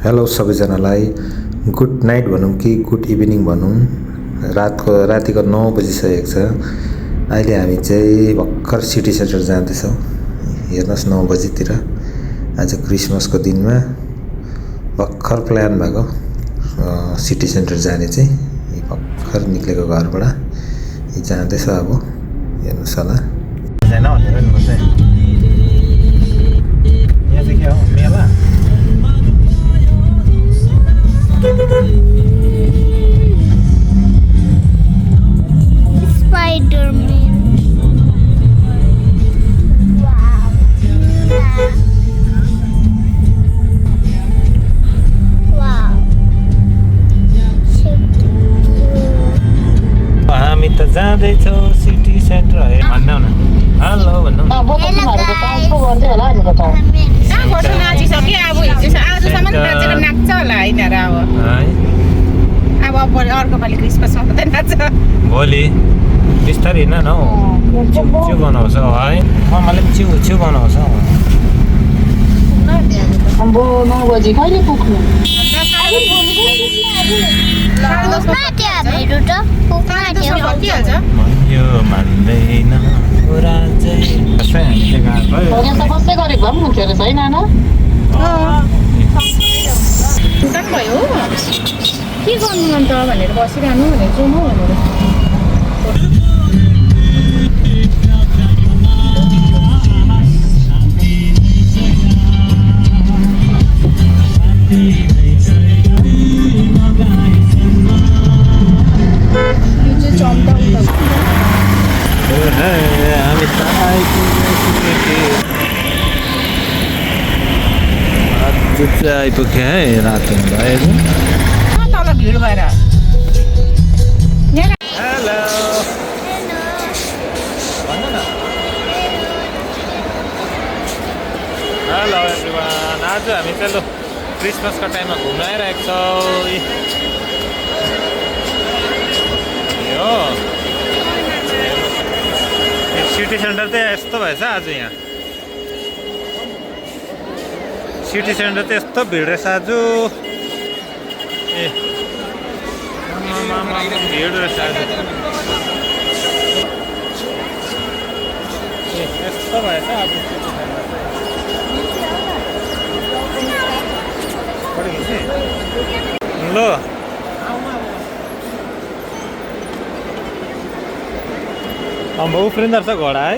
Hello सबैजनालाई good night भनौँ कि गुड इभिनिङ भनौँ। रातिको 9 बजिसकेको छ। अहिले हामी चाहिँ भर्खर सिटी सेन्टर जाँदैछौँ। हेर्नुहोस् 9 बजीतिर आज क्रिसमसको दिनमा भर्खर प्लान भएको सिटी सेन्टर जाने चाहिँ भर्खर निक्लेको घरबाट जाँदैछ। अब हेर्नुहोस् होला यहाँ चाहिँ के हो मेला Spider-Man. Wow. Wow. हामी त जाँदैछौँ सिटी सेन्टर है भन्नु न। हेलो भन्नु अर्को पालि क्रिसमसमा मात्रै नाच्छ। भोलि बिस्तारै हिँड न हौ। चिउ बनाउँछ है ममाले पनि चिउ बनाउँछ। अब 9 बजी कहिले पुग्नु? यो मान्दैन बस्दै गरेको भए पनि हुन्थ्यो रहेछ है नाना? भयो के गर्नु अन्त भनेर बसिरहनु भनेर चाहिँ म हामी त आइपुग्यो है राति भयो। तल भिड भएर हेलो भन्नु न। हेलो एभ्रिवान, आज हामी चाहिँ ल क्रिसमसको टाइममा घुम्न आइरहेको छौँ। यो सिटी सेन्टर चाहिँ यस्तो भएछ आज। यहाँ सिटी सेन्टर चाहिँ यस्तो भिड रहेछ आज। ए भिड रहेछ आज। ए यस्तो भएछ आज सिटी सेन्टर चाहिँ। ल उफ्रिँदो रहेछ घोडा है।